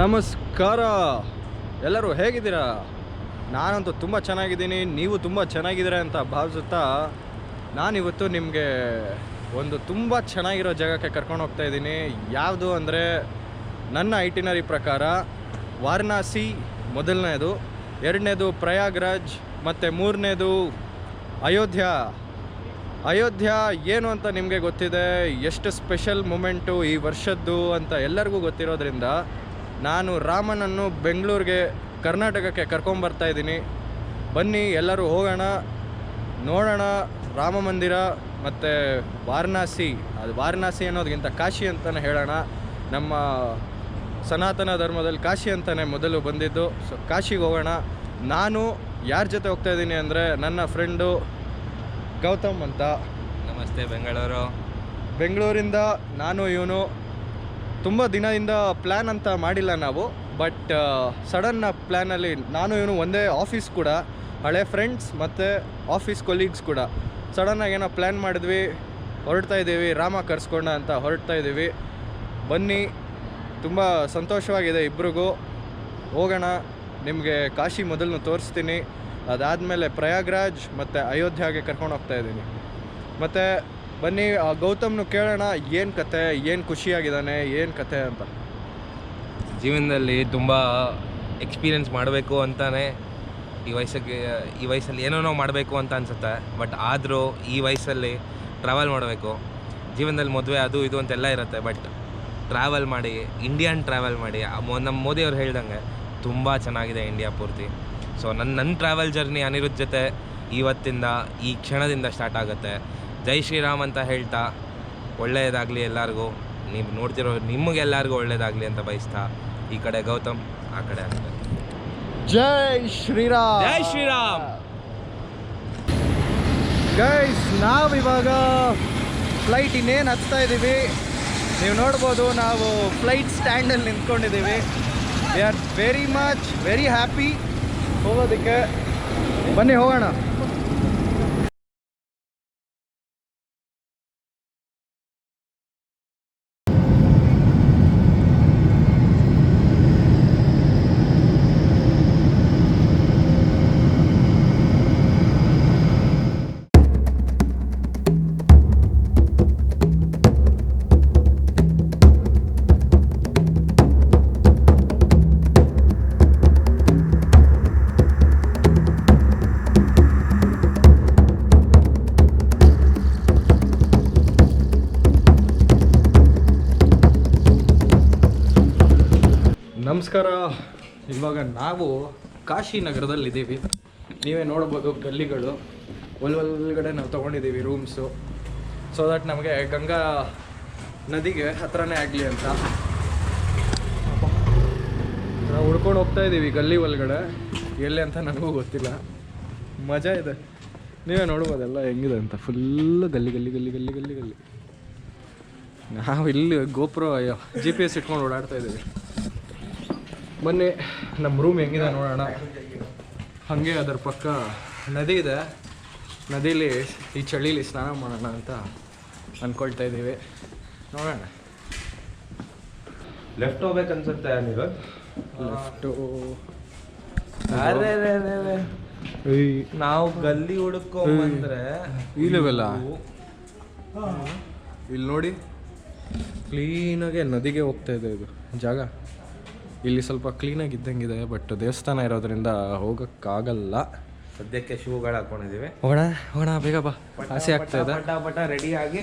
ನಮಸ್ಕಾರ, ಎಲ್ಲರೂ ಹೇಗಿದ್ದೀರಾ? ನಾನಂತೂ ತುಂಬ ಚೆನ್ನಾಗಿದ್ದೀನಿ, ನೀವು ತುಂಬ ಚೆನ್ನಾಗಿದ್ದೀರಾ ಅಂತ ಭಾವಿಸುತ್ತಾ ನಾನಿವತ್ತು ನಿಮಗೆ ಒಂದು ತುಂಬ ಚೆನ್ನಾಗಿರೋ ಜಾಗಕ್ಕೆ ಕರ್ಕೊಂಡು ಹೋಗ್ತಾ ಇದ್ದೀನಿ. ಯಾವುದು ಅಂದರೆ ನನ್ನ ಐಟಿನರಿ ಪ್ರಕಾರ ವಾರಣಾಸಿ ಮೊದಲನೇದು, ಎರಡನೇದು ಪ್ರಯಾಗ್ರಾಜ್ ಮತ್ತು ಮೂರನೇದು ಅಯೋಧ್ಯ ಏನು ಅಂತ ನಿಮಗೆ ಗೊತ್ತಿದೆ. ಎಷ್ಟು ಸ್ಪೆಷಲ್ ಮೂಮೆಂಟು ಈ ವರ್ಷದ್ದು ಅಂತ ಎಲ್ಲರಿಗೂ ಗೊತ್ತಿರೋದ್ರಿಂದ ನಾನು ರಾಮನನ್ನು ಬೆಂಗಳೂರಿಗೆ ಕರ್ನಾಟಕಕ್ಕೆ ಕರ್ಕೊಂಬರ್ತಾ ಇದ್ದೀನಿ. ಬನ್ನಿ ಎಲ್ಲರೂ ಹೋಗೋಣ, ನೋಡೋಣ ರಾಮ ಮಂದಿರ ಮತ್ತು ವಾರಣಾಸಿ. ಅದು ವಾರಣಾಸಿ ಅನ್ನೋದಕ್ಕಿಂತ ಕಾಶಿ ಅಂತಲೇ ಹೇಳೋಣ. ನಮ್ಮ ಸನಾತನ ಧರ್ಮದಲ್ಲಿ ಕಾಶಿ ಅಂತಲೇ ಮೊದಲು ಬಂದಿದ್ದು. ಸೊ ಕಾಶಿಗೆ ಹೋಗೋಣ. ನಾನು ಯಾರ ಜೊತೆ ಹೋಗ್ತಾ ಇದ್ದೀನಿ ಅಂದರೆ ನನ್ನ ಫ್ರೆಂಡು ಗೌತಮ್ ಅಂತ. ನಮಸ್ತೆ ಬೆಂಗಳೂರಿಂದ ನಾನು ಇವನು ತುಂಬ ದಿನದಿಂದ ಪ್ಲ್ಯಾನ್ ಅಂತ ಮಾಡಿಲ್ಲ ನಾವು, ಬಟ್ ಸಡನ್ನ ಪ್ಲ್ಯಾನಲ್ಲಿ ನಾನು ಇವನು ಒಂದೇ ಆಫೀಸ್ ಕೂಡ, ಹಳೆ ಫ್ರೆಂಡ್ಸ್ ಮತ್ತು ಆಫೀಸ್ ಕೊಲೀಗ್ಸ್ ಕೂಡ. ಸಡನ್ನಾಗಿ ಏನೋ ಪ್ಲ್ಯಾನ್ ಮಾಡಿದ್ವಿ, ಹೊರಡ್ತಾ ಇದ್ದೀವಿ, ರಾಮ ಕರೆಸ್ಕೊಂಡ ಅಂತ ಹೊರಡ್ತಾ ಇದ್ದೀವಿ. ಬನ್ನಿ, ತುಂಬ ಸಂತೋಷವಾಗಿದೆ ಇಬ್ರಿಗೂ. ಹೋಗೋಣ, ನಿಮಗೆ ಕಾಶಿ ಮೊದಲು ತೋರಿಸ್ತೀನಿ, ಅದಾದಮೇಲೆ ಪ್ರಯಾಗ್ರಾಜ್ ಮತ್ತು ಅಯೋಧ್ಯೆಗೆ ಕರ್ಕೊಂಡು ಹೋಗ್ತಾ ಇದ್ದೀನಿ. ಮತ್ತು ಬನ್ನಿ ಗೌತಮ್ನು ಕೇಳೋಣ ಏನು ಕತೆ, ಏನು ಖುಷಿಯಾಗಿದ್ದಾನೆ, ಏನು ಕತೆ ಅಂತ. ಜೀವನದಲ್ಲಿ ತುಂಬ ಎಕ್ಸ್ಪೀರಿಯೆನ್ಸ್ ಮಾಡಬೇಕು ಅಂತಲೇ ಈ ವಯಸ್ಸಲ್ಲಿ ಏನೋ ಮಾಡಬೇಕು ಅಂತ ಅನಿಸುತ್ತೆ. ಬಟ್ ಆದರೂ ಈ ವಯಸ್ಸಲ್ಲಿ ಟ್ರಾವೆಲ್ ಮಾಡಬೇಕು. ಜೀವನದಲ್ಲಿ ಮದುವೆ ಅದು ಇದು ಅಂತೆಲ್ಲ ಇರುತ್ತೆ, ಬಟ್ ಟ್ರಾವೆಲ್ ಮಾಡಿ, ಇಂಡಿಯನ್ ಟ್ರಾವೆಲ್ ಮಾಡಿ. ನಮ್ಮ ಮೋದಿಯವ್ರು ಹೇಳ್ದಂಗೆ ತುಂಬ ಚೆನ್ನಾಗಿದೆ ಇಂಡಿಯಾ ಪೂರ್ತಿ. ಸೊ ನನ್ನ ಟ್ರಾವೆಲ್ ಜರ್ನಿ ಅನಿರುದ್ಧ ಜೊತೆ ಇವತ್ತಿಂದ, ಈ ಕ್ಷಣದಿಂದ ಸ್ಟಾರ್ಟ್ ಆಗುತ್ತೆ. ಜೈ ಶ್ರೀರಾಮ್ ಅಂತ ಹೇಳ್ತಾ, ಒಳ್ಳೆಯದಾಗಲಿ ಎಲ್ಲರಿಗೂ, ನೀವು ನೋಡ್ತಿರೋ ನಿಮಗೆಲ್ಲರಿಗೂ ಒಳ್ಳೆಯದಾಗಲಿ ಅಂತ ಬಯಸ್ತಾ, ಈ ಕಡೆ ಗೌತಮ್, ಆ ಕಡೆ ಆಗ್ತದೆ. ಜೈ ಶ್ರೀರಾಮ್. ಜೈ ಶ್ರೀರಾಮ್. ಗೈಸ್, ನಾವಿವಾಗ ಫ್ಲೈಟ್ ಇನ್ನೇನು ಹತ್ತಾ ಇದ್ದೀವಿ. ನೀವು ನೋಡ್ಬೋದು, ನಾವು flight ಸ್ಟ್ಯಾಂಡಲ್ಲಿ ನಿಂತ್ಕೊಂಡಿದ್ದೀವಿ. We are very happy ಹೋಗೋದಕ್ಕೆ. ಬನ್ನಿ ಹೋಗೋಣ. ನಮಸ್ಕಾರ. ಇವಾಗ ನಾವು ಕಾಶಿ ನಗರದಲ್ಲಿದ್ದೀವಿ. ನೀವೇ ನೋಡ್ಬೋದು ಗಲ್ಲಿಗಳು, ಒಳಗಡೆ ನಾವು ತೊಗೊಂಡಿದ್ದೀವಿ ರೂಮ್ಸು, ಸೊ ದಟ್ ನಮಗೆ ಗಂಗಾ ನದಿಗೆ ಹತ್ರನೇ ಆಗಲಿ ಅಂತ. ನಾವು ಹುಡ್ಕೊಂಡು ಹೋಗ್ತಾ ಇದ್ದೀವಿ ಗಲ್ಲಿ ಒಳಗಡೆ, ಎಲ್ಲಿ ಅಂತ ನನಗೂ ಗೊತ್ತಿಲ್ಲ. ಮಜಾ ಇದೆ, ನೀವೇ ನೋಡ್ಬೋದೆಲ್ಲ ಹೆಂಗಿದೆ ಅಂತ. ಫುಲ್ಲು ಗಲ್ಲಿ ಗಲ್ಲಿ ಗಲ್ಲಿ ಗಲ್ಲಿ ಗಲ್ಲಿ ಗಲ್ಲಿ. ನಾವು ಇಲ್ಲಿ ಗೋಪುರ GPS ಇಟ್ಕೊಂಡು ಓಡಾಡ್ತಾ ಇದ್ದೀವಿ. ಬನ್ನಿ ನಮ್ಮ ರೂಮ್ ಹೆಂಗಿದೆ ನೋಡೋಣ. ಹಾಗೆ ಅದರ ಪಕ್ಕ ನದಿ ಇದೆ, ನದೀಲಿ ಈ ಚಳಿಲಿ ಸ್ನಾನ ಮಾಡೋಣ ಅಂತ ಅಂದ್ಕೊಳ್ತಾ ಇದ್ದೀವಿ. ನೋಡೋಣ. ಲೆಫ್ಟ್ ಹೋಗ್ಬೇಕು ಅನ್ಸುತ್ತೆ ನೀವು. ಲೆಫ್ಟು ನಾವು ಗಲ್ಲಿ ಹುಡುಕೊಂಡ್ಬಂದ್ರೆ ಇಲ್ಲವೆಲ್ಲ ಇಲ್ಲಿ ನೋಡಿ, ಕ್ಲೀನಾಗೆ ನದಿಗೆ ಹೋಗ್ತಾ ಇದೆ ಇದು ಜಾಗ. ಇಲ್ಲಿ ಸ್ವಲ್ಪ ಕ್ಲೀನಾಗಿ ಇದ್ದಂಗಿದೆ, ಬಟ್ ದೇವಸ್ಥಾನ ಇರೋದ್ರಿಂದ ಹೋಗೋಕ್ಕಾಗಲ್ಲ. ಸದ್ಯಕ್ಕೆ ಶೂಗಳು ಹಾಕೊಂಡಿದ್ದೀವಿ. ಹೋಗೋಣ ಬೇಗ ಬಾ, ಆಸೆ ಆಗ್ತಾ ಇದೆ. ಪಟ ರೆಡಿ ಆಗಿ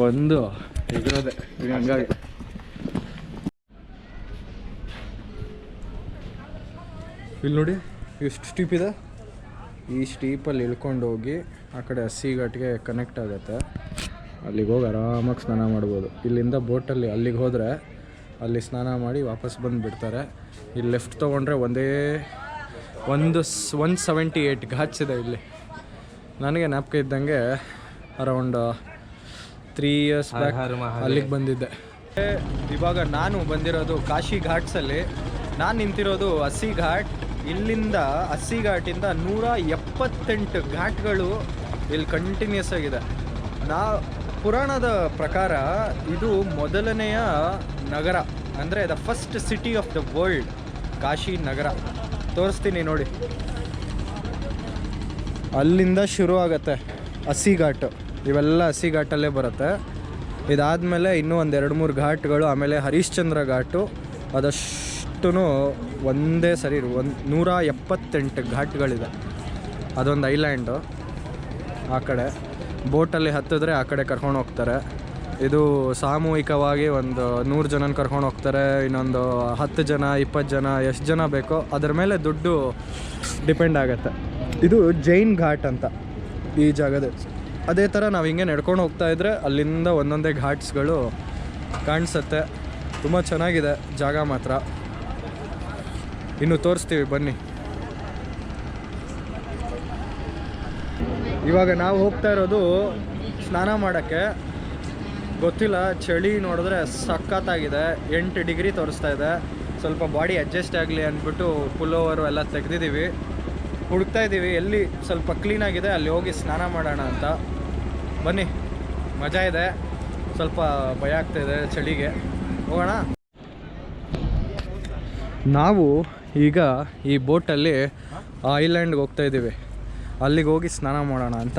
ಬಂದು ಇರೋದೆ ಹಂಗಾಗಿ. ಇಲ್ಲಿ ನೋಡಿ ಎಷ್ಟು ಸ್ಟೀಪ್ ಇದೆ. ಈ ಸ್ಟೀಪಲ್ಲಿ ಇಳ್ಕೊಂಡು ಹೋಗಿ ಆ ಕಡೆ ಹಸಿ ಘಾಟ್ಗೆ ಕನೆಕ್ಟ್ ಆಗುತ್ತೆ. ಅಲ್ಲಿಗೆ ಹೋಗಿ ಆರಾಮಾಗಿ ಸ್ನಾನ ಮಾಡ್ಬೋದು. ಇಲ್ಲಿಂದ ಬೋಟಲ್ಲಿ ಅಲ್ಲಿಗೆ ಹೋದರೆ ಅಲ್ಲಿ ಸ್ನಾನ ಮಾಡಿ ವಾಪಸ್ ಬಂದು ಬಿಡ್ತಾರೆ. ಇಲ್ಲಿ ಲೆಫ್ಟ್ ತೊಗೊಂಡ್ರೆ 178 ಘಾಟ್ಸ್ ಇದೆ ಇಲ್ಲಿ. ನನಗೆ ಜ್ಞಾಪಕ ಇದ್ದಂಗೆ ಅರೌಂಡ್ 3 years ಬ್ಯಾಕ್ ಅಲ್ಲಿಗೆ ಬಂದಿದ್ದೆ. ಇವಾಗ ನಾನು ಬಂದಿರೋದು ಕಾಶಿ ಘಾಟ್ಸಲ್ಲಿ. ನಾನು ನಿಂತಿರೋದು ಹಸಿ ಘಾಟ್. ಇಲ್ಲಿಂದ ಹಸಿ ಘಾಟಿಂದ 178 ಘಾಟ್ಗಳು ಇಲ್ಲಿ ಕಂಟಿನ್ಯೂಸ್ ಆಗಿದೆ. ಪುರಾಣದ ಪ್ರಕಾರ ಇದು ಮೊದಲನೆಯ ನಗರ ಅಂದರೆ the first city of the world, Kashi ನಗರ. ತೋರಿಸ್ತೀನಿ ನೋಡಿ. ಅಲ್ಲಿಂದ ಶುರು ಆಗುತ್ತೆ ಹಸಿ ಘಾಟು, ಇವೆಲ್ಲ ಹಸಿ ಘಾಟಲ್ಲೇ ಬರುತ್ತೆ. ಇದಾದಮೇಲೆ ಇನ್ನೂ ಒಂದು 2-3 ಘಾಟ್ಗಳು, ಆಮೇಲೆ ಹರಿಶ್ಚಂದ್ರ ಘಾಟು. ಅದಷ್ಟು ಒಂದೇ ಸರಿ 178 ಘಾಟ್ಗಳಿದೆ. ಅದೊಂದು ಐಲ್ಯಾಂಡು. ಆ ಕಡೆ ಬೋಟಲ್ಲಿ ಹತ್ತಿದ್ರೆ ಆ ಕಡೆ ಕರ್ಕೊಂಡು ಹೋಗ್ತಾರೆ. ಇದು ಸಾಮೂಹಿಕವಾಗಿ ಒಂದು 100 ಜನನ ಕರ್ಕೊಂಡು ಹೋಗ್ತಾರೆ. ಇನ್ನೊಂದು 10 ಜನ 20 ಜನ ಎಷ್ಟು ಜನ ಬೇಕೋ ಅದರ ಮೇಲೆ ದುಡ್ಡು ಡಿಪೆಂಡ್ ಆಗುತ್ತೆ. ಇದು ಜೈನ್ ಘಾಟ್ ಅಂತ ಈ ಜಾಗದ. ಅದೇ ಥರ ನಾವು ಹಿಂಗೆ ನಡ್ಕೊಂಡು ಹೋಗ್ತಾ ಇದ್ದರೆ ಅಲ್ಲಿಂದ ಒಂದೊಂದೇ ಘಾಟ್ಸ್ಗಳು ಕಾಣಿಸುತ್ತೆ. ತುಂಬ ಚೆನ್ನಾಗಿದೆ ಜಾಗ ಮಾತ್ರ. ಇನ್ನು ತೋರಿಸ್ತೀವಿ ಬನ್ನಿ. ಇವಾಗ ನಾವು ಹೋಗ್ತಾ ಇರೋದು ಸ್ನಾನ ಮಾಡೋಕ್ಕೆ. ಗೊತ್ತಿಲ್ಲ, ಚಳಿ ನೋಡಿದ್ರೆ ಸಖತ್ತಾಗಿದೆ. 8 ಡಿಗ್ರಿ ತೋರಿಸ್ತಾ ಇದೆ. ಸ್ವಲ್ಪ ಬಾಡಿ ಅಡ್ಜಸ್ಟ್ ಆಗಲಿ ಅಂದ್ಬಿಟ್ಟು ಪುಲ್ಲೋವರು ಎಲ್ಲ ತೆಗೆದಿದ್ದೀವಿ. ಹುಡುಕ್ತಾ ಇದ್ದೀವಿ ಎಲ್ಲಿ ಸ್ವಲ್ಪ ಕ್ಲೀನಾಗಿದೆ ಅಲ್ಲಿ ಹೋಗಿ ಸ್ನಾನ ಮಾಡೋಣ ಅಂತ. ಬನ್ನಿ, ಮಜಾ ಇದೆ. ಸ್ವಲ್ಪ ಭಯ ಆಗ್ತಾಯಿದೆ ಚಳಿಗೆ. ಹೋಗೋಣ. ನಾವು ಈಗ ಈ ಬೋಟಲ್ಲಿ ಐಲ್ಯಾಂಡ್ಗೆ ಹೋಗ್ತಾ ಇದ್ದೀವಿ. ಅಲ್ಲಿಗೆ ಹೋಗಿ ಸ್ನಾನ ಮಾಡೋಣ ಅಂತ.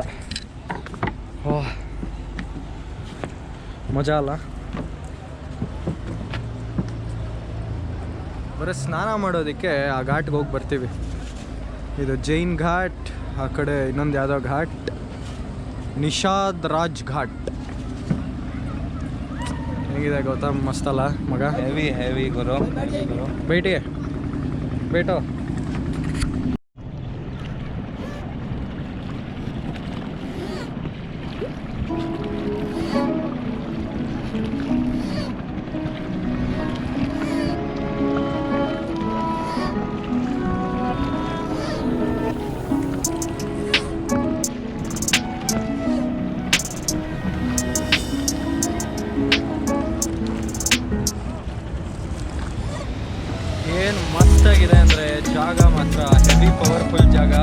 ಓಹ್, ಮಜಾ ಅಲ್ಲ? ಬರೀ ಸ್ನಾನ ಮಾಡೋದಕ್ಕೆ ಆ ಘಾಟ್ಗೆ ಹೋಗಿ ಬರ್ತೀವಿ. ಇದು ಜೈನ್ ಘಾಟ್, ಆ ಕಡೆ ಇನ್ನೊಂದು ಯಾವುದೋ ಘಾಟ್, ನಿಷಾದ್ ರಾಜ್ ಘಾಟ್. ಹೇಗಿದೆ ಗೊತ್ತಾ? ಮಸ್ತಲ್ಲ ಮಗ? ಹೆವಿ ಗುರು. ಬೇಟಿ ಬೇಟೋ. ಏನು ಮಸ್ತಾಗಿದೆ ಅಂದರೆ ಜಾಗ ಮಾತ್ರ ಹೆವಿ ಪವರ್ಫುಲ್ ಜಾಗ.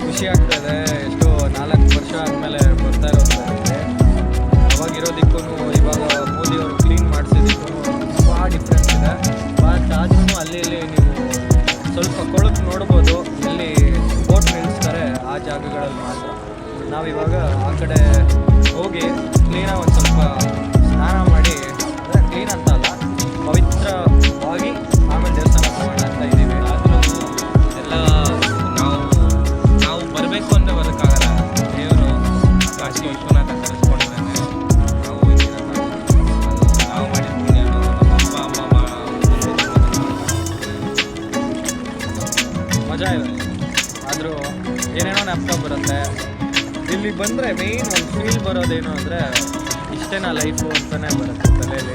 ಖುಷಿ ಆಗ್ತಾಯಿದೆ. ಎಷ್ಟೋ 4 ವರ್ಷ ಆದಮೇಲೆ ಬರ್ತಾ ಇರೋದು. ಅವಾಗಿರೋದಕ್ಕೂ ಇವಾಗ ಮೋದಿಯವರು ಕ್ಲೀನ್ ಮಾಡಿಸಿದ್ದಕ್ಕೂ ತುಂಬ ಡಿಫ್ರೆನ್ಸ್ ಇದೆ. ಬಟ್ ಆದ್ರೂ ಅಲ್ಲಿ ನೀವು ಸ್ವಲ್ಪ ಕೊಳಕು ನೋಡ್ಬೋದು. ಎಲ್ಲಿ ಬೋಟ್ ನಿಲ್ಲಿಸ್ತಾರೆ ಆ ಜಾಗಗಳಲ್ಲಿ ಮಾತ್ರ. ನಾವಿವಾಗ ಆ ಕಡೆ ಹೋಗಿ ಕ್ಲೀನಾಗಿ ಒಂದು ಸ್ವಲ್ಪ ಸ್ನಾನ ಮಾಡಿ, ಅಂದರೆ ಕ್ಲೀನ್ ಅಂತ ಅಲ್ಲ, ಪವಿತ್ರವಾಗಿ ಆಮೇಲೆ ದೇವಸ್ಥಾನ ಮಾಡೋಣ ಅಂತ ಇದ್ದೀವಿ. ಆದರೂ ಎಲ್ಲ ನಾವು ಬರಬೇಕು ಅಂದರೆ ಬರೋಕ್ಕಾಗಲ್ಲ. ದೇವರು ಕಾಶಿ ವಿಶ್ವನಾಥ ಕರೆಸ್ಕೊಂಡಿದ್ದಾನೆ. ನಾವು ಮಾಡಿದ ಪುಣ್ಯ ನಮ್ಮ ಅಪ್ಪ ಅಮ್ಮ ಮಜಾ ಇದೆ. ಆದರೂ ಏನೇನೋ ಜ್ಞಾಪಕ ಬರುತ್ತೆ. ಇಲ್ಲಿ ಬಂದರೆ ಮೇಯ್ನ್ ಒಂದು ಫೀಲ್ ಬರೋದೇನು ಅಂದರೆ ಇಷ್ಟೇನಾ ಲೈಫು ಅಂತಲೇ ಬರುತ್ತೆ ತಲೆಯಲ್ಲಿ.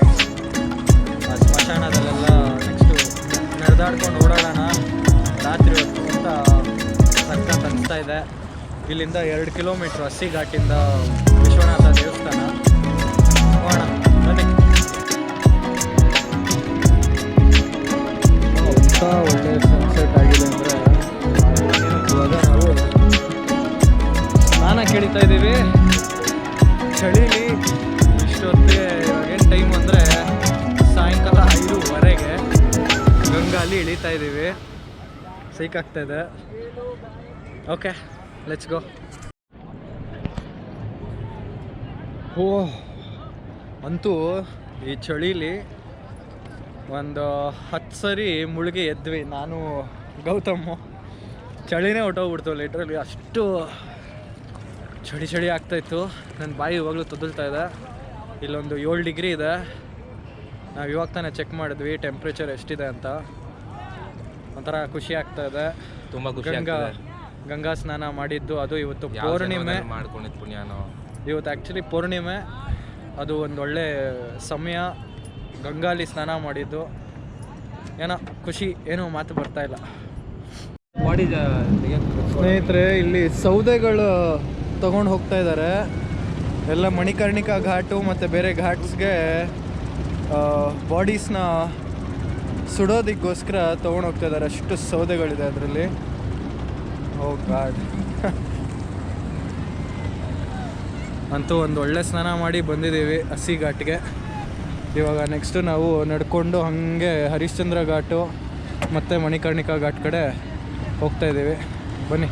ಆ ಸ್ಮಶಾನದಲ್ಲೆಲ್ಲ ನೆಕ್ಸ್ಟು ನಡೆದಾಡ್ಕೊಂಡು ಓಡಾಡೋಣ ರಾತ್ರಿ ಹೊತ್ತು ಅಂತ ಸಖತ್ ಅನಿಸ್ತಾ ಇದೆ. ಇಲ್ಲಿಂದ 2 ಕಿಲೋಮೀಟ್ರ್ ಹಸಿ ಘಾಟಿಂದ ವಿಶ್ವನಾಥ ದೇವಸ್ಥಾನ. ಹೋಗೋಣ ಬನ್ನಿ. ಎಂಥ ಒಳ್ಳೆ ಸನ್ಸೆಟ್ ಆಗಿದೆ ಅಂದರೆ ಇವಾಗ ನಾವು ಸ್ನಾನ ಕೇಳಿತಾ ಇದ್ದೀವಿ ಚಳೀಲಿ. ಇಷ್ಟೊತ್ತಿಗೆ ಇವಾಗೇನು ಟೈಮ್ ಅಂದರೆ ಸಾಯಂಕಾಲ 5:15ಗೆ ಗಂಗಾಲಿ ಇಳಿತಾ ಇದ್ದೀವಿ. ಸೈಕಾಗ್ತಾಯಿದೆ. Okay, let's go. ಓಹ್, ಅಂತೂ ಈ ಚಳೀಲಿ ಒಂದು 10 ಸರಿ ಮುಳುಗಿ ಎದ್ವಿ ನಾನು ಗೌತಮು. ಚಳಿನೇ ಹೊಟ್ಟೋಗ್ಬಿಡ್ತು ಲಿಟ್ರಲಿ. ಅಷ್ಟು ಚಳಿ ಆಗ್ತಾಯಿತ್ತು. ನನ್ನ ಬಾಯಿ ಇವಾಗಲೂ ತೊದಲ್ತಾ ಇದೆ. ಇಲ್ಲೊಂದು 7 ಡಿಗ್ರಿ ಇದೆ. ನಾವು ಇವಾಗ ತಾನೇ ಚೆಕ್ ಮಾಡಿದ್ವಿ ಟೆಂಪ್ರೇಚರ್ ಎಷ್ಟಿದೆ ಅಂತ. ಒಂಥರ ಖುಷಿ ಆಗ್ತಾಯಿದೆ. ತುಂಬ ಖುಷಿ. ಗಂಗಾ ಸ್ನಾನ ಮಾಡಿದ್ದು ಅದು ಇವತ್ತು ಪೌರ್ಣಿಮೆ. ಮಾಡ್ಕೊಂಡಿದ್ದು ಪುಣ್ಯನೋ. ಇವತ್ತು ಆ್ಯಕ್ಚುಲಿ ಪೌರ್ಣಿಮೆ. ಅದು ಒಂದು ಒಳ್ಳೆ ಸಮಯ ಗಂಗಾಲಿ ಸ್ನಾನ ಮಾಡಿದ್ದು. ಏನೋ ಖುಷಿ, ಏನೋ ಮಾತು ಬರ್ತಾಯಿಲ್ಲ. ಸ್ನೇಹಿತರೆ, ಇಲ್ಲಿ ಸೌದೆಗಳು ತೊಗೊಂಡು ಹೋಗ್ತಾ ಇದ್ದಾರೆ ಎಲ್ಲ. ಮಣಿಕರ್ಣಿಕಾ ಘಾಟು ಮತ್ತು ಬೇರೆ ಘಾಟ್ಸ್ಗೆ ಬಾಡೀಸ್ನ ಸುಡೋದಕ್ಕೋಸ್ಕರ ತೊಗೊಂಡು ಹೋಗ್ತಾ ಇದ್ದಾರೆ. ಅಷ್ಟು ಸೌದೆಗಳಿದೆ ಅದರಲ್ಲಿ. ಓ ಗಾಡ್. ಅಂತೂ ಒಂದು ಒಳ್ಳೆ ಸ್ನಾನ ಮಾಡಿ ಬಂದಿದ್ದೀವಿ ಹಸಿ ಘಾಟ್ಗೆ. ಇವಾಗ ನೆಕ್ಸ್ಟು ನಾವು ನಡ್ಕೊಂಡು ಹಾಗೆ ಹರಿಶ್ಚಂದ್ರ ಘಾಟು ಮತ್ತು ಮಣಿಕರ್ಣಿಕಾ ಘಾಟ್ ಕಡೆ ಹೋಗ್ತಾಯಿದ್ದೀವಿ. ಬನ್ನಿ.